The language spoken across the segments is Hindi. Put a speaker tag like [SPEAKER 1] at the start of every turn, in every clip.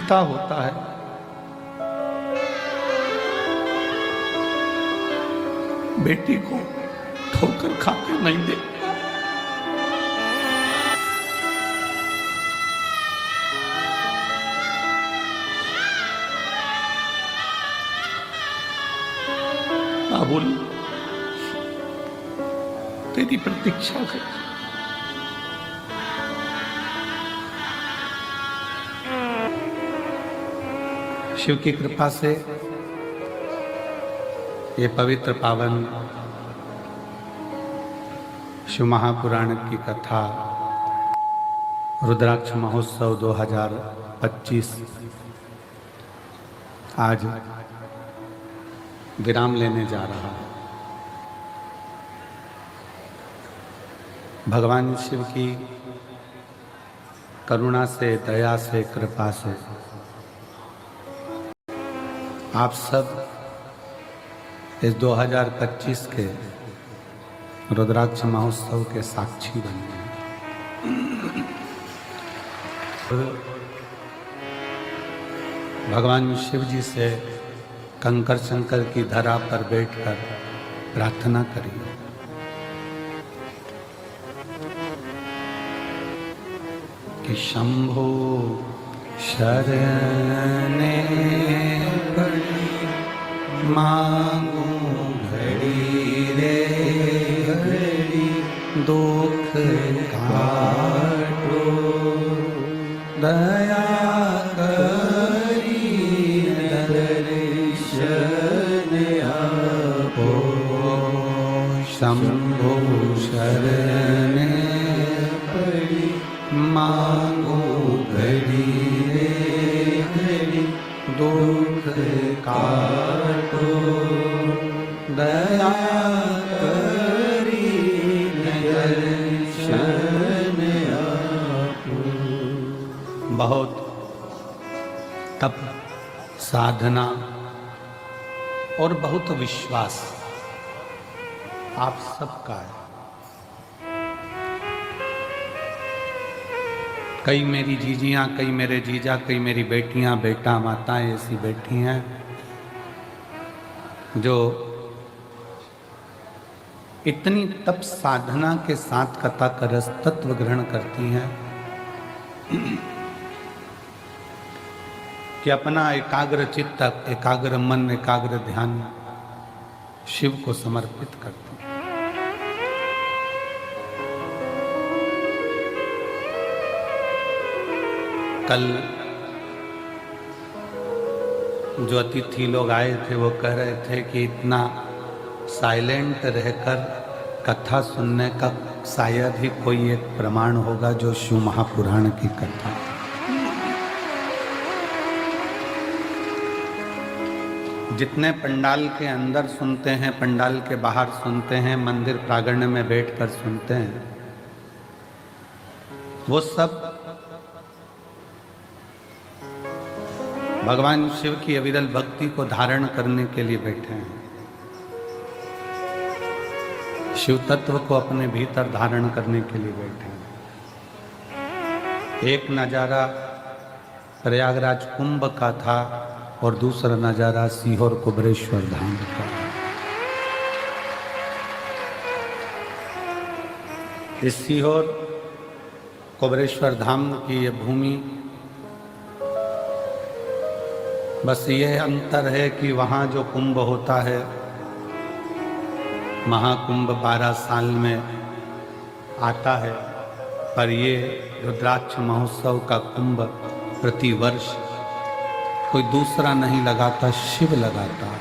[SPEAKER 1] पिता होता है, बेटी को ठोकर खाकर नहीं देखता। बाबुल तेरी प्रतीक्षा से शिव की कृपा से ये पवित्र पावन शिव महापुराण की कथा रुद्राक्ष महोत्सव 2025 आज विराम लेने जा रहा है। भगवान शिव की करुणा से, दया से, कृपा से आप सब इस 2025 के रुद्राक्ष महोत्सव के साक्षी बने। भगवान शिव जी से कंकर शंकर की धरा पर बैठकर प्रार्थना करिए। कि शंभो शरणे पड़ी मांगू घड़ी रे घड़ी, दुख काटो दया शंभो शरणे पड़ी मांगो घड़ी रे घड़ी, दुख काटो दया करी दर्शन आपो। बहुत तप, साधना और बहुत विश्वास आप सबका है। कई मेरी जीजियां, कई मेरे जीजा, कई मेरी बेटियां, बेटा, माताएं ऐसी बैठी हैं जो इतनी तप साधना के साथ कथा का रस तत्व ग्रहण करती हैं कि अपना एकाग्र चित्त, एकाग्र मन, एकाग्र ध्यान शिव को समर्पित करती हैं। कल जो अतिथि लोग आए थे वो कह रहे थे कि इतना साइलेंट रहकर कथा सुनने का शायद ही कोई एक प्रमाण होगा जो शिव महापुराण की कथा। जितने पंडाल के अंदर सुनते हैं, पंडाल के बाहर सुनते हैं, मंदिर प्रांगण में बैठकर सुनते हैं, वो सब भगवान शिव की अविरल भक्ति को धारण करने के लिए बैठे हैं, शिव तत्व को अपने भीतर धारण करने के लिए बैठे हैं। एक नजारा प्रयागराज कुंभ का था और दूसरा नजारा सीहोर कुबरेश्वर धाम का। इस सीहोर कुबरेश्वर धाम की ये भूमि, बस ये अंतर है कि वहाँ जो कुंभ होता है, महाकुंभ 12 साल में आता है, पर ये रुद्राक्ष महोत्सव का कुंभ प्रतिवर्ष कोई दूसरा नहीं लगाता, शिव लगाता है।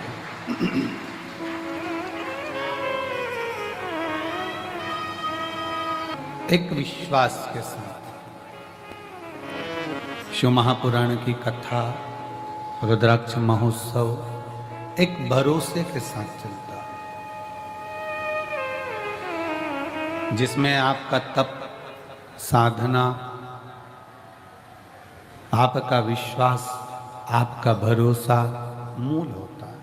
[SPEAKER 1] एक विश्वास के साथ शिव महापुराण की कथा, रुद्राक्ष महोत्सव एक भरोसे के साथ चलता है, जिसमें आपका तप, साधना, आपका विश्वास, आपका भरोसा मूल होता है।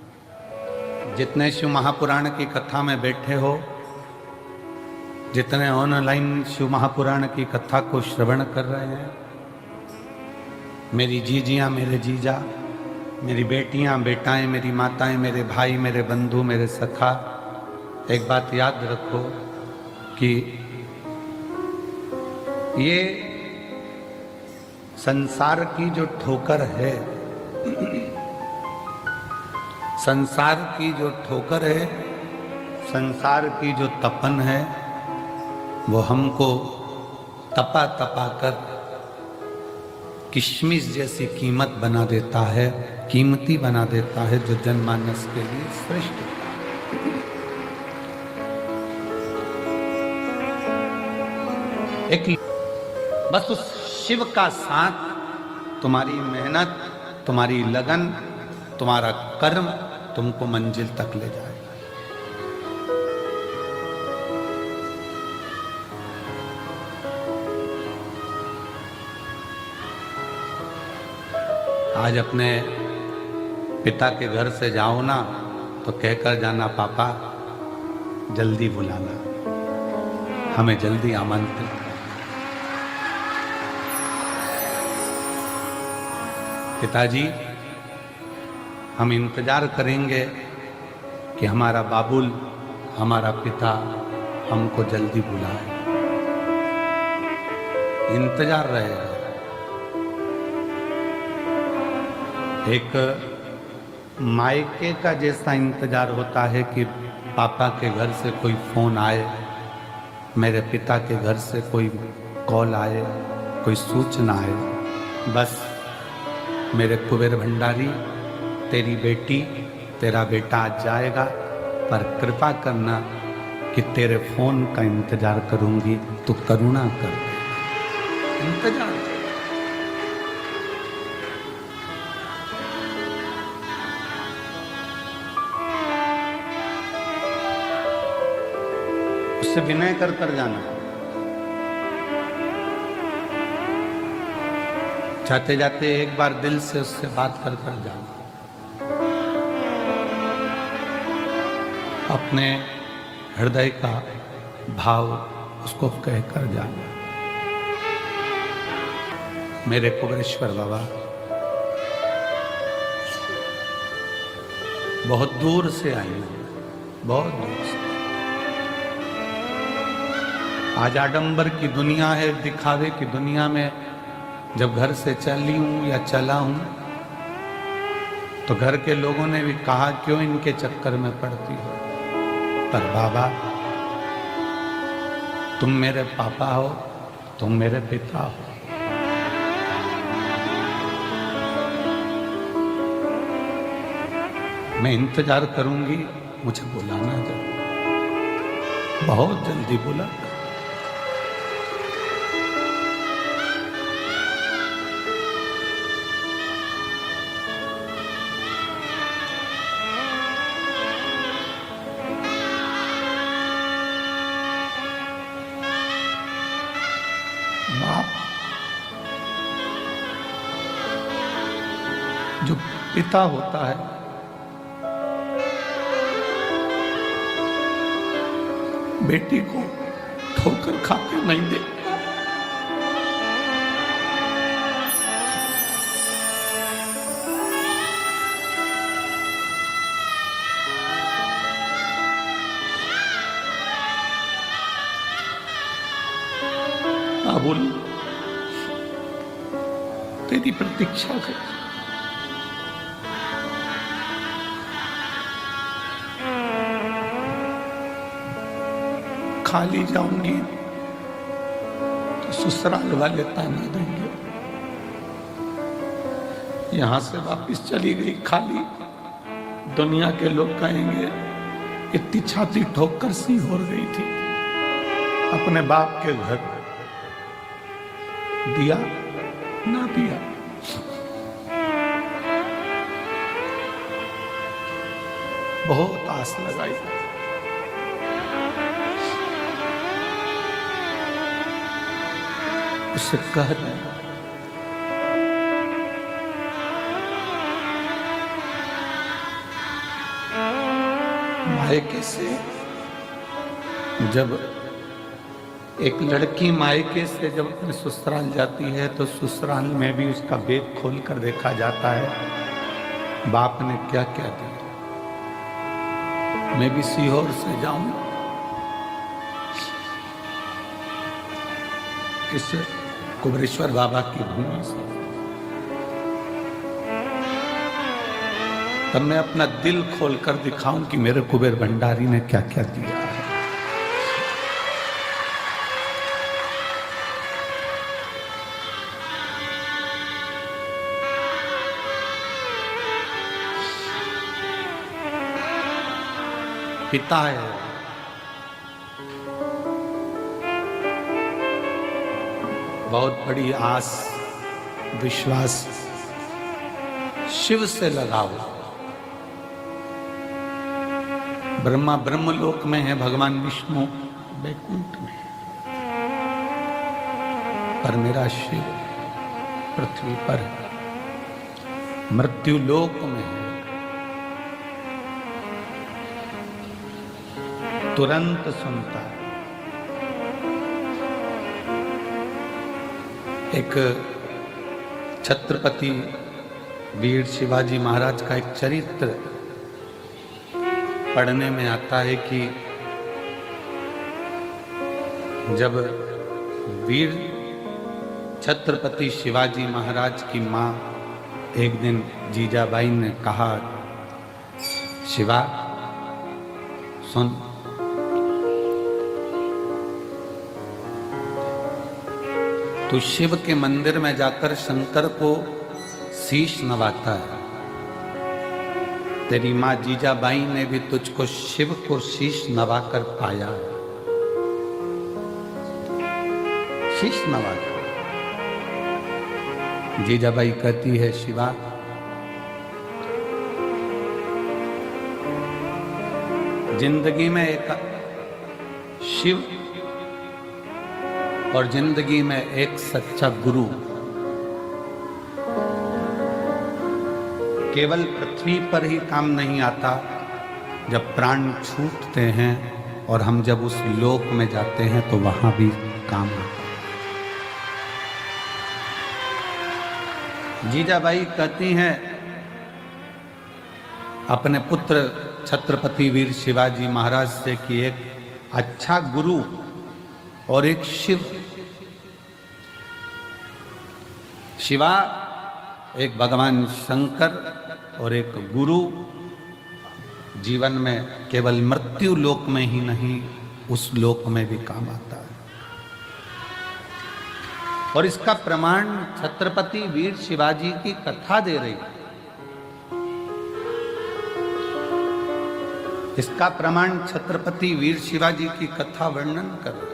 [SPEAKER 1] जितने शिव महापुराण की कथा में बैठे हो, जितने ऑनलाइन शिव महापुराण की कथा को श्रवण कर रहे हैं, मेरी जीजियाँ, मेरे जीजा, मेरी बेटियाँ, बेटाएं, मेरी माताएं, मेरे भाई, मेरे बंधु, मेरे सखा, एक बात याद रखो कि ये संसार की जो ठोकर है, संसार की जो ठोकर है, संसार की जो तपन है, वो हमको तपा तपा कर किशमिश जैसी कीमत बना देता है, कीमती बना देता है, जो जनमानस के लिए श्रेष्ठ होता है। एक बस उस शिव का साथ, तुम्हारी मेहनत, तुम्हारी लगन, तुम्हारा कर्म तुमको मंजिल तक ले जाएगा। आज अपने पिता के घर से जाओ ना तो कहकर जाना, पापा जल्दी बुलाना, हमें जल्दी आमंत्रित कर। पिताजी, हम इंतजार करेंगे कि हमारा बाबुल, हमारा पिता हमको जल्दी बुलाए, इंतजार रहेगा। एक मायके का जैसा इंतजार होता है कि पापा के घर से कोई फोन आए, मेरे पिता के घर से कोई कॉल आए, कोई सूचना आए। बस मेरे कुबेर भंडारी, तेरी बेटी, तेरा बेटा आज जाएगा, पर कृपा करना कि तेरे फोन का इंतजार करूंगी, तू करुणा कर दे। इंतजार उससे विनय कर कर जाना, जाते जाते एक बार दिल से उससे बात कर कर जाना, अपने हृदय का भाव उसको कह कर जाना। मेरे कुबेरेश्वर बाबा बहुत दूर से आई हूं, बहुत दूर से। आज आडंबर की दुनिया है, दिखावे की दुनिया में जब घर से चली हूं या चला हूं तो घर के लोगों ने भी कहा, क्यों इनके चक्कर में पड़ती हो। पर बाबा, तुम मेरे पापा हो, तुम मेरे पिता हो। मैं इंतजार करूंगी, मुझे बुलाना जरूर, बहुत जल्दी बुला। जो पिता होता है, बेटी को ठोकर खाते नहीं दे। बाबुल, तेरी प्रतीक्षा कर, खाली जाऊंगी तो ससुराल वाले ताना देंगे, यहां से वापिस चली गई खाली, दुनिया के लोग कहेंगे इतनी छाती ठोकर सी हो गई थी, अपने बाप के घर दिया ना दिया। बहुत आस लगाई, उससे कह रहे मायके से जब एक लड़की मायके से जब अपने ससुराल जाती है तो ससुराल में भी उसका बैग खोल कर देखा जाता है बाप ने क्या क्या दिया। मैं भी सीहोर से जाऊं इस कुबरेश्वर बाबा की भूमि से, तब मैं अपना दिल खोलकर दिखाऊं कि मेरे कुबेर भंडारी ने क्या क्या दिया है। पिता है, बहुत बड़ी आस विश्वास शिव से लगाओ। ब्रह्मा ब्रह्मलोक में है, भगवान विष्णु वैकुंठ में, पर मेरा शिव पृथ्वी पर मृत्यु लोक में है। तुरंत सुनता है। एक छत्रपति वीर शिवाजी महाराज का एक चरित्र पढ़ने में आता है कि जब वीर छत्रपति शिवाजी महाराज की मां एक दिन जीजाबाई ने कहा, शिवा सुन, तू शिव के मंदिर में जाकर शंकर को शीश नवाता है। तेरी माँ जीजाबाई ने भी तुझको शिव को शीश नवाकर पाया है। शीश नवाकर जीजाबाई कहती है, शिवा जिंदगी में एक शिव और जिंदगी में एक सच्चा गुरु केवल पृथ्वी पर ही काम नहीं आता, जब प्राण छूटते हैं और हम जब उस लोक में जाते हैं तो वहां भी काम आता है। जीजाबाई कहती हैं अपने पुत्र छत्रपति वीर शिवाजी महाराज से कि एक अच्छा गुरु और एक शिव, शिवा एक भगवान शंकर और एक गुरु जीवन में केवल मृत्यु लोक में ही नहीं उस लोक में भी काम आता है। और इसका प्रमाण छत्रपति वीर शिवाजी की कथा दे रही है। इसका प्रमाण छत्रपति वीर शिवाजी की कथा वर्णन कर रही है।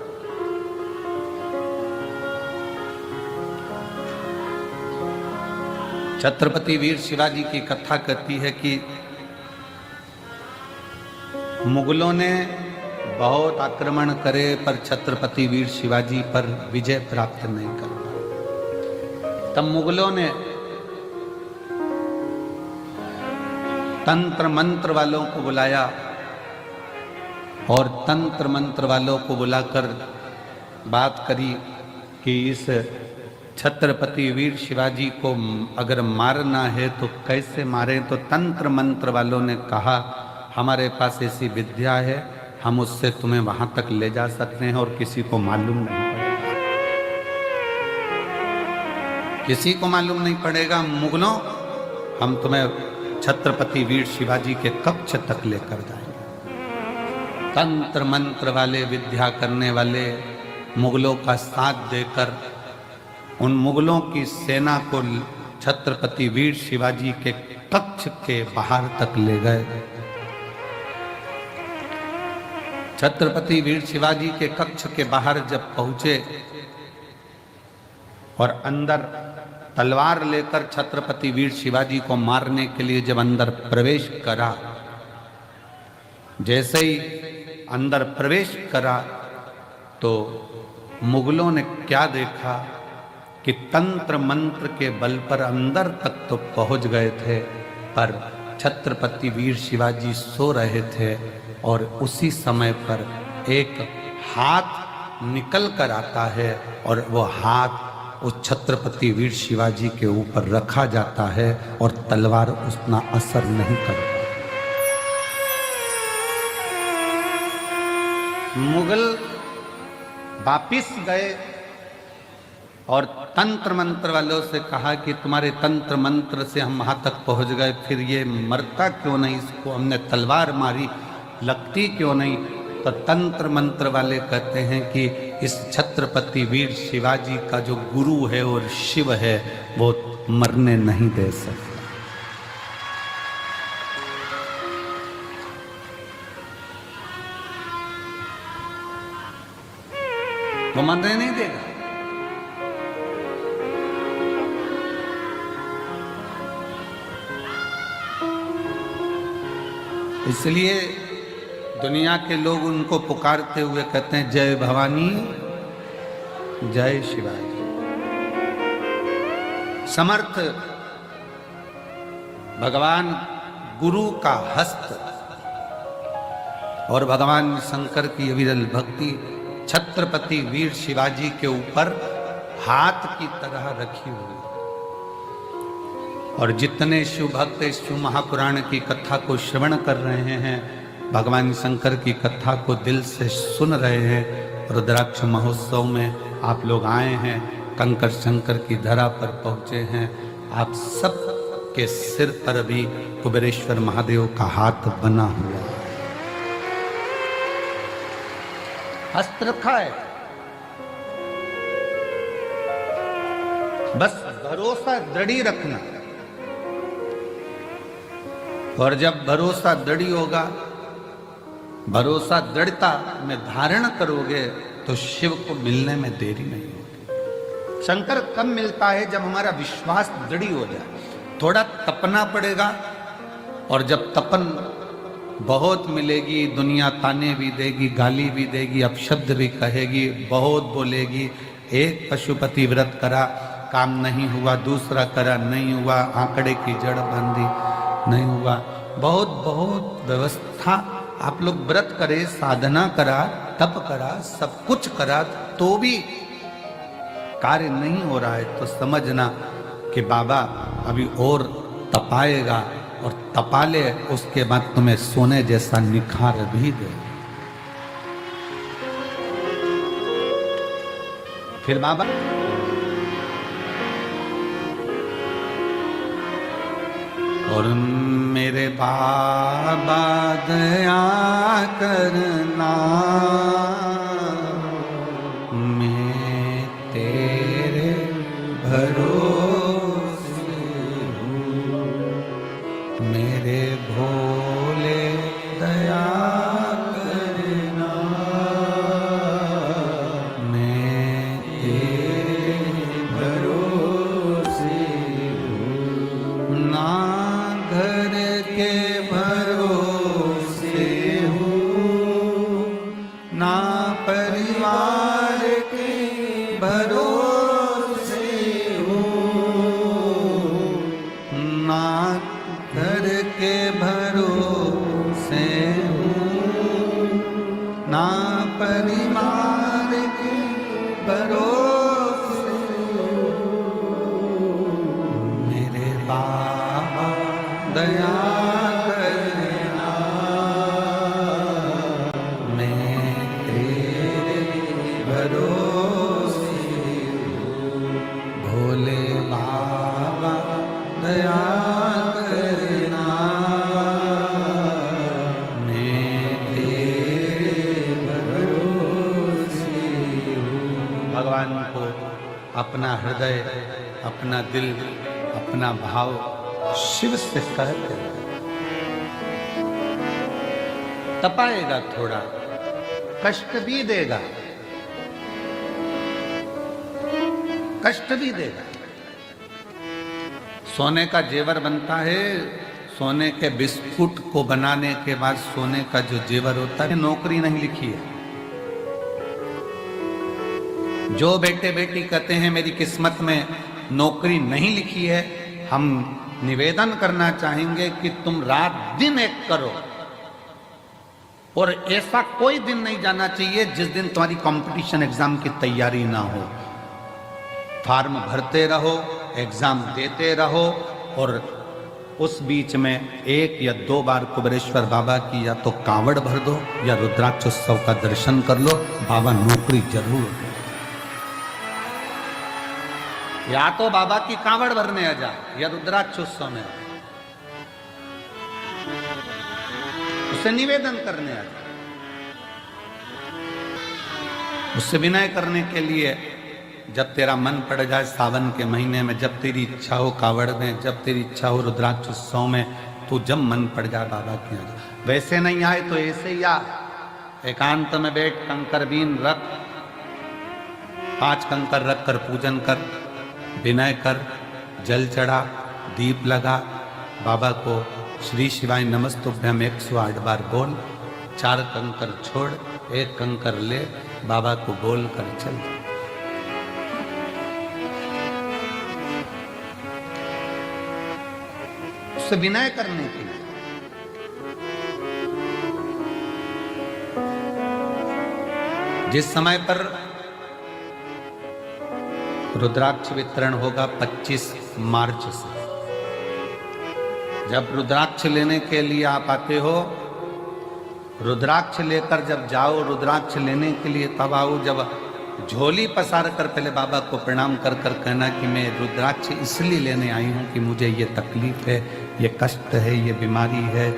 [SPEAKER 1] छत्रपति वीर शिवाजी की कथा कहती है कि मुगलों ने बहुत आक्रमण करे पर छत्रपति वीर शिवाजी पर विजय प्राप्त नहीं कर पाए। तब मुगलों ने तंत्र मंत्र वालों को बुलाया और तंत्र मंत्र वालों को बुलाकर बात करी कि इस छत्रपति वीर शिवाजी को अगर मारना है तो कैसे मारें। तो तंत्र मंत्र वालों ने कहा, हमारे पास ऐसी विद्या है, हम उससे तुम्हें वहां तक ले जा सकते हैं और किसी को मालूम नहीं पड़ेगा। किसी को मालूम नहीं पड़ेगा। मुगलों, हम तुम्हें छत्रपति वीर शिवाजी के कक्ष तक लेकर जाएंगे। तंत्र मंत्र वाले, विद्या करने वाले मुगलों का साथ देकर उन मुगलों की सेना को छत्रपति वीर शिवाजी के कक्ष के बाहर तक ले गए। छत्रपति वीर शिवाजी के कक्ष के बाहर जब पहुंचे और अंदर तलवार लेकर छत्रपति वीर शिवाजी को मारने के लिए जब अंदर प्रवेश करा, जैसे ही अंदर प्रवेश करा तो मुगलों ने क्या देखा कि तंत्र मंत्र के बल पर अंदर तक तो पहुंच गए थे, पर छत्रपति वीर शिवाजी सो रहे थे और उसी समय पर एक हाथ निकल कर आता है और वो हाथ उस छत्रपति वीर शिवाजी के ऊपर रखा जाता है और तलवार उतना असर नहीं करता। मुगल वापिस गए और तंत्र मंत्र वालों से कहा कि तुम्हारे तंत्र मंत्र से हम वहां तक पहुंच गए, फिर ये मरता क्यों नहीं, इसको हमने तलवार मारी लगती क्यों नहीं। तो तंत्र मंत्र वाले कहते हैं कि इस छत्रपति वीर शिवाजी का जो गुरु है और शिव है वो मरने नहीं दे सकता। वो मरने नहीं देगा। इसलिए दुनिया के लोग उनको पुकारते हुए कहते हैं जय भवानी जय शिवाजी। समर्थ भगवान गुरु का हस्त और भगवान शंकर की अविरल भक्ति छत्रपति वीर शिवाजी के ऊपर हाथ की तरह रखी हुई। और जितने शिव भक्त इस शिव महापुराण की कथा को श्रवण कर रहे हैं, भगवान शंकर की कथा को दिल से सुन रहे हैं, रुद्राक्ष महोत्सव में आप लोग आए हैं, कंकर शंकर की धरा पर पहुंचे हैं, आप सब के सिर पर भी कुबेरेश्वर महादेव का हाथ बना हुआ है, हस्त रखा है। बस भरोसा दृढ़ रखना, और जब भरोसा दृढ़ होगा, भरोसा दृढ़ता में धारण करोगे तो शिव को मिलने में देरी नहीं होगी। शंकर कब मिलता है? जब हमारा विश्वास दृढ़ हो जाए। थोड़ा तपना पड़ेगा, और जब तपन बहुत मिलेगी, दुनिया ताने भी देगी, गाली भी देगी, अपशब्द भी कहेगी, बहुत बोलेगी। एक पशुपति व्रत करा, काम नहीं हुआ, दूसरा करा, नहीं हुआ, आंकड़े की जड़ बांधी, नहीं हुआ, बहुत बहुत व्यवस्था। आप लोग व्रत करे, साधना करा, तप करा, सब कुछ करा, तो भी कार्य नहीं हो रहा है, तो समझना कि बाबा अभी और तपाएगा, और तपा ले, उसके बाद तुम्हें सोने जैसा निखार भी दे। फिर बाबा और मेरे बाबा दया करना, मैं तेरे भरोसे हूँ, मेरे भोले दया करना, मैं तेरे भरोसे हूँ, ना घर के भरोसे हूँ, ना परिवार के भरोसे हूँ, ना घर के भरोसे हूँ, ना परिवार के भरोसे हूँ, मेरे बाबा दया करना, मैं तेरे भरोसे हूँ, भोले बाबा दया करना, मैं तेरे भरोसे हूँ। भगवान को अपना हृदय, अपना दिल, अपना भाव शिव से कहते हैं। तपाएगा, थोड़ा कष्ट भी देगा, कष्ट भी देगा। सोने का जेवर बनता है, सोने के बिस्कुट को बनाने के बाद सोने का जो जेवर होता है, नौकरी नहीं लिखी है। जो बेटे बेटी कहते हैं मेरी किस्मत में नौकरी नहीं लिखी है, हम निवेदन करना चाहेंगे कि तुम रात दिन एक करो, और ऐसा कोई दिन नहीं जाना चाहिए जिस दिन तुम्हारी कंपटीशन एग्जाम की तैयारी ना हो। फॉर्म भरते रहो, एग्जाम देते रहो, और उस बीच में 1 या 2 बार कुबेरेश्वर बाबा की या तो कांवड़ भर दो या रुद्राक्ष उत्सव का दर्शन कर लो, बाबा नौकरी जरूर दे। या तो बाबा की कांवड़ भरने आ जा या रुद्राक्ष उत्सव में उससे निवेदन करने आ जा, उससे विनय करने के लिए। जब तेरा मन पड़ जाए सावन के महीने में, जब तेरी इच्छा हो कावड़ में, जब तेरी इच्छा हो रुद्राक्ष उत्सव में, तो जब मन पड़ जाए बाबा की आ जा। वैसे नहीं आए तो ऐसे ही आ, एकांत में बैठ, कंकर बीन रख, 5 कंकर रख कर पूजन कर, विनय कर, जल चढ़ा, दीप लगा, बाबा को श्री शिवाय नमस्तुभ्यम 108 बार बोल, 4 कंकर छोड़, 1 कंकर ले, बाबा को बोल कर चल। उससे विनय करने के लिए। जिस समय पर रुद्राक्ष वितरण होगा 25 मार्च से, जब रुद्राक्ष लेने के लिए आप आते हो, रुद्राक्ष लेकर जब जाओ, रुद्राक्ष लेने के लिए तब आओ जब झोली पसार कर पहले बाबा को प्रणाम कर कर कहना कि मैं रुद्राक्ष इसलिए लेने आई हूँ कि मुझे ये तकलीफ है, ये कष्ट है, ये बीमारी है,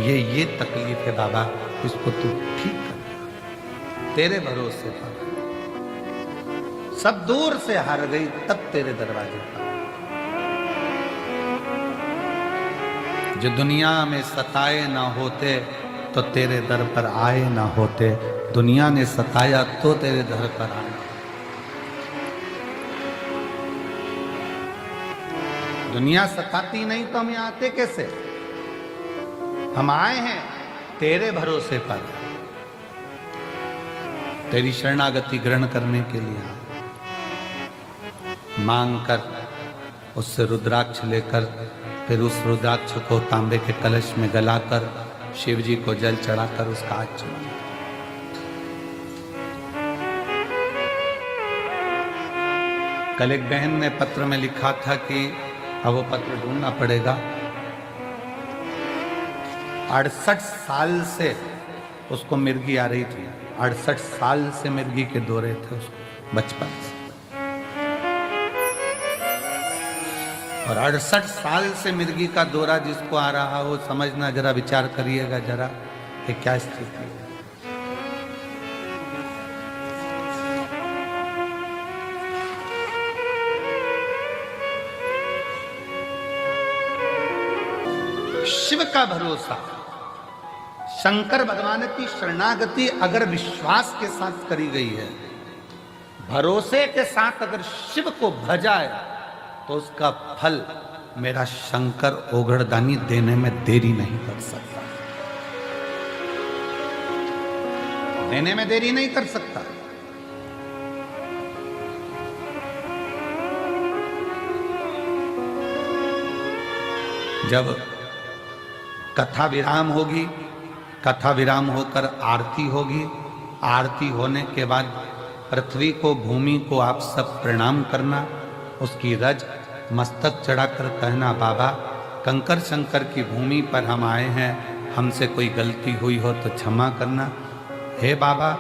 [SPEAKER 1] ये तकलीफ है बाबा, इसको तू ठीक कर, तेरे भरोसे पर। सब दूर से हार गई तब तेरे दरवाजे पर। जो दुनिया में सताए ना होते तो तेरे दर पर आए ना होते, दुनिया ने सताया तो तेरे दर पर आए। दुनिया सताती नहीं तो हम यहाँ आते कैसे? हम आए हैं तेरे भरोसे पर, तेरी शरणागति ग्रहण करने के लिए। मांग कर उससे रुद्राक्ष लेकर, फिर उस रुद्राक्ष को तांबे के कलश में गलाकर शिव जी को जल चढ़ाकर उसका आचमन। कल एक बहन ने पत्र में लिखा था कि अब वो पत्र ढूंढना पड़ेगा। 68 साल से उसको मिर्गी आ रही थी, 68 साल से मिर्गी के दौरे थे उसको बचपन से, और 68 साल से मिर्गी का दौरा जिसको आ रहा हो, समझना, जरा विचार करिएगा जरा कि क्या स्थिति है। शिव का भरोसा, शंकर भगवान की शरणागति अगर विश्वास के साथ करी गई है, भरोसे के साथ अगर शिव को भजाए, तो उसका फल मेरा शंकर ओघड़दानी देने में देरी नहीं कर सकता, देने में देरी नहीं कर सकता। जब कथा विराम होगी, कथा विराम होकर आरती होगी, आरती होने के बाद पृथ्वी को, भूमि को आप सब प्रणाम करना, उसकी रज मस्तक चढ़ाकर कहना, बाबा कंकर शंकर की भूमि पर हम आए हैं, हमसे कोई गलती हुई हो तो क्षमा करना। हे बाबा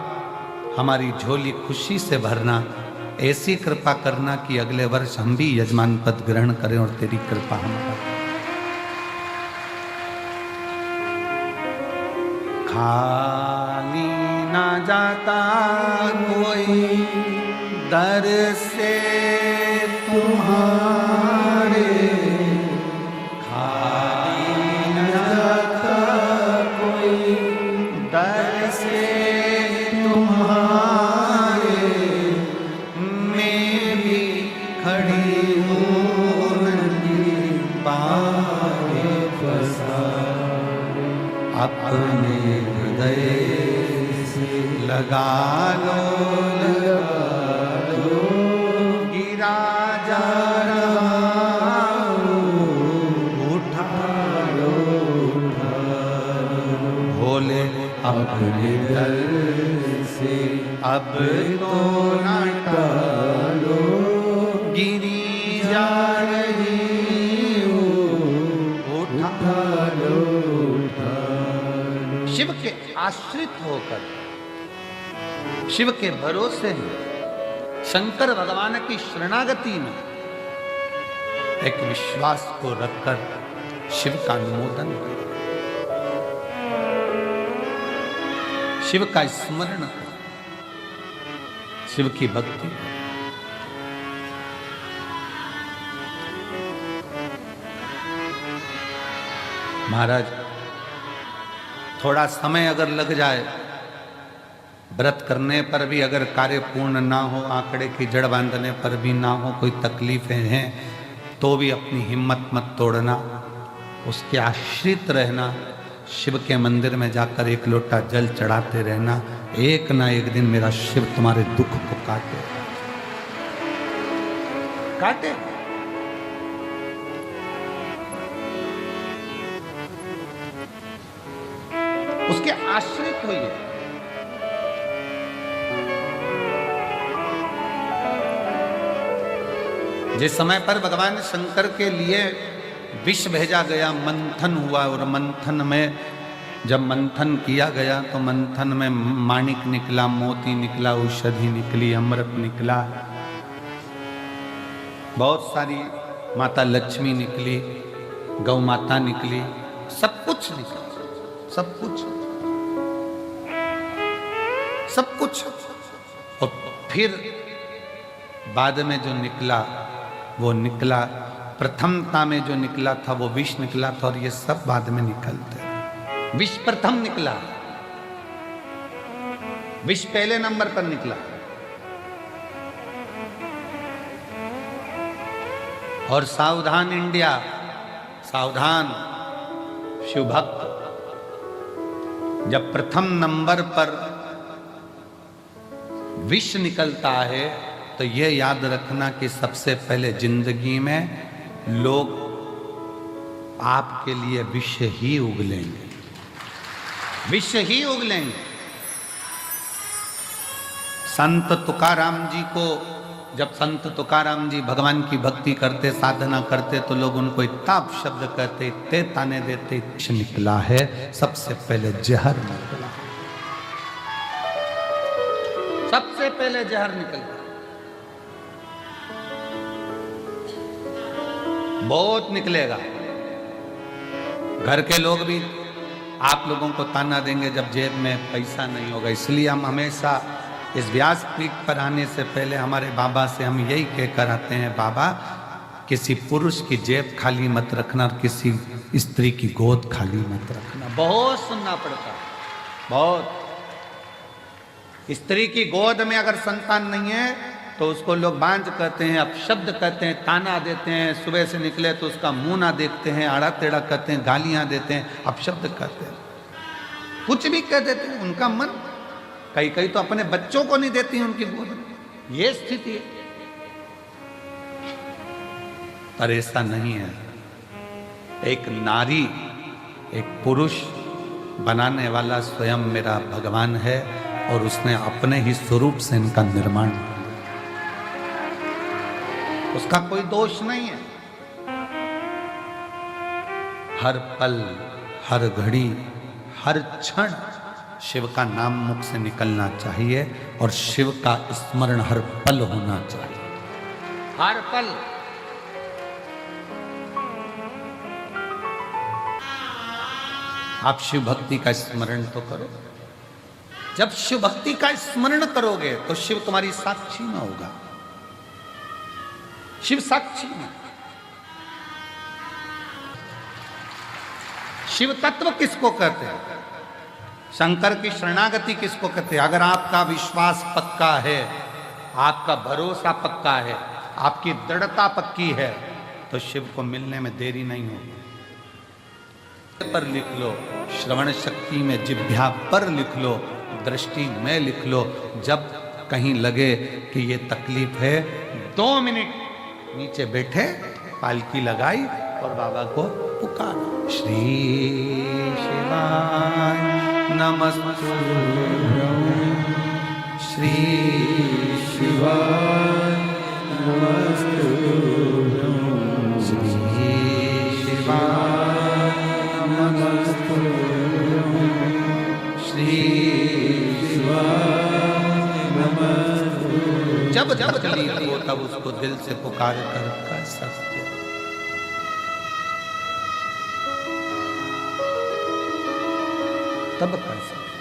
[SPEAKER 1] हमारी झोली खुशी से भरना, ऐसी कृपा करना कि अगले वर्ष हम भी यजमान पद ग्रहण करें और तेरी कृपा हमारा। खाली ना जाता कोई दर से तुम्हारे, खाली ना जाता कोई दर से तुम्हारे, मैं भी खड़ी हूँ नंगी बाहें पसारे, अपने हृदय से लगा लो, लगा लो, गिरा जा रहा हूँ, उठा लो, भोले अब
[SPEAKER 2] अपने दर से
[SPEAKER 1] अब तो न टालो, गिरी जा रही हूँ, उठा लो,
[SPEAKER 2] उठा लो।
[SPEAKER 1] शिव के आश्रित होकर, शिव के भरोसे में, शंकर भगवान की शरणागति में एक विश्वास को रखकर शिव का अनुमोदन करें, शिव का स्मरण करें, शिव की भक्ति। महाराज, थोड़ा समय अगर लग जाए, व्रत करने पर भी अगर कार्य पूर्ण ना हो, आंकड़े की जड़ बांधने पर भी ना हो, कोई तकलीफें हैं तो भी अपनी हिम्मत मत तोड़ना, उसके आश्रित रहना, शिव के मंदिर में जाकर एक लोटा जल चढ़ाते रहना। एक ना एक दिन मेरा शिव तुम्हारे दुख को काटे काटे। उसके आश्रित होइए। जिस समय पर भगवान शंकर के लिए विष भेजा गया, मंथन हुआ, और मंथन में जब मंथन किया गया तो मंथन में माणिक निकला, मोती निकला, औषधि निकली, अमृत निकला, बहुत सारी माता लक्ष्मी निकली, गौ माता निकली, सब कुछ निकला, सब कुछ सब कुछ। और फिर बाद में जो निकला वो निकला, प्रथमता में जो निकला था वो विष निकला था, और ये सब बाद में निकलते। विष प्रथम निकला, विष पहले नंबर पर निकला। और सावधान इंडिया, सावधान शिव भक्त, जब प्रथम नंबर पर विष निकलता है तो यह याद रखना कि सबसे पहले जिंदगी में लोग आपके लिए विष ही उगलेंगे, विष ही उगलेंगे। संत तुकाराम जी को, जब संत तुकाराम जी भगवान की भक्ति करते, साधना करते, तो लोग उनको इतना शब्द कहते, इतने ताने देते, विष निकला है, सबसे पहले जहर निकला, सबसे पहले जहर निकला। बहुत निकलेगा। घर के लोग भी आप लोगों को ताना देंगे जब जेब में पैसा नहीं होगा। इसलिए हम हमेशा इस व्यासपीठ पर आने से पहले हमारे बाबा से हम यही कहकर आते हैं, बाबा किसी पुरुष की जेब खाली मत रखना और किसी स्त्री की गोद खाली मत रखना। बहुत सुनना पड़ता है, बहुत। स्त्री की गोद में अगर संतान नहीं है तो उसको लोग बांझ कहते हैं, अपशब्द कहते हैं, ताना देते हैं, सुबह से निकले तो उसका मुंह ना देखते हैं, आड़ा टेढ़ा कहते हैं, गालियां देते हैं, अपशब्द कहते हैं, कुछ भी कह देते हैं। उनका मन, कई कई तो अपने बच्चों को नहीं देती हैं उनकी गोद में, ये स्थिति है। पर ऐसा नहीं है। एक नारी, एक पुरुष बनाने वाला स्वयं मेरा भगवान है, और उसने अपने ही स्वरूप से इनका निर्माण किया, उसका कोई दोष नहीं है। हर पल, हर घड़ी, हर क्षण शिव का नाम मुख से निकलना चाहिए, और शिव का स्मरण हर पल होना चाहिए, हर पल। आप शिव भक्ति का स्मरण तो करो। जब शिव भक्ति का स्मरण करोगे तो शिव तुम्हारी साक्षी में होगा, शिव साक्षी में। शिव तत्व किसको कहते हैं? शंकर की शरणागति किसको कहते हैं? अगर आपका विश्वास पक्का है, आपका भरोसा पक्का है, आपकी दृढ़ता पक्की है, तो शिव को मिलने में देरी नहीं होगी। पर लिख लो, श्रवण शक्ति में जिह्वा पर लिख लो, दृष्टि में लिख लो। जब कहीं लगे कि ये तकलीफ है, 2 मिनट नीचे बैठे, पालकी लगाई और बाबा को पुकारा, श्री शिवाय नमस्तुभ्यं श्री
[SPEAKER 2] शिवाय नमस्तुभ्यं
[SPEAKER 1] श्री शिवाय
[SPEAKER 2] नमस्तुभ्यं
[SPEAKER 1] श्री
[SPEAKER 2] शिवाय नमस्तुभ्यं।
[SPEAKER 1] जब तकलीफ हो तब उसको दिल से पुकार कर कह सकते हो। तब कर सकते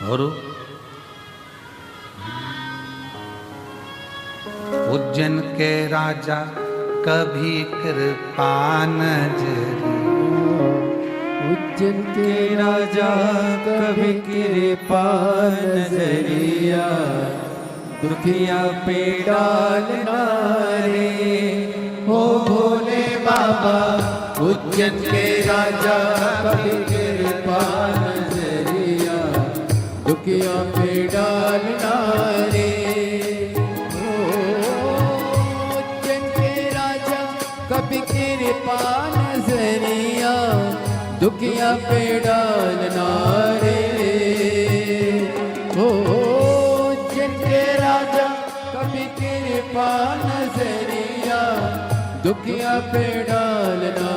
[SPEAKER 1] हो। और उज्जैन के राजा कभी कृपा नजरी,
[SPEAKER 2] उज्जैन के राजा कभी कृपा नजरिया, दुखिया पे डालना रे हो भोले बाबा। उज्जैन के राजा कभी कृपा नजरिया, दुखिया पे डालना रे हो। उज्जैन के राजा कभी कृपा नजरिया, दुखिया पे डालना रे हो। उज्जैन के राजा कभी कृपा नजरिया, दुखिया पे डालना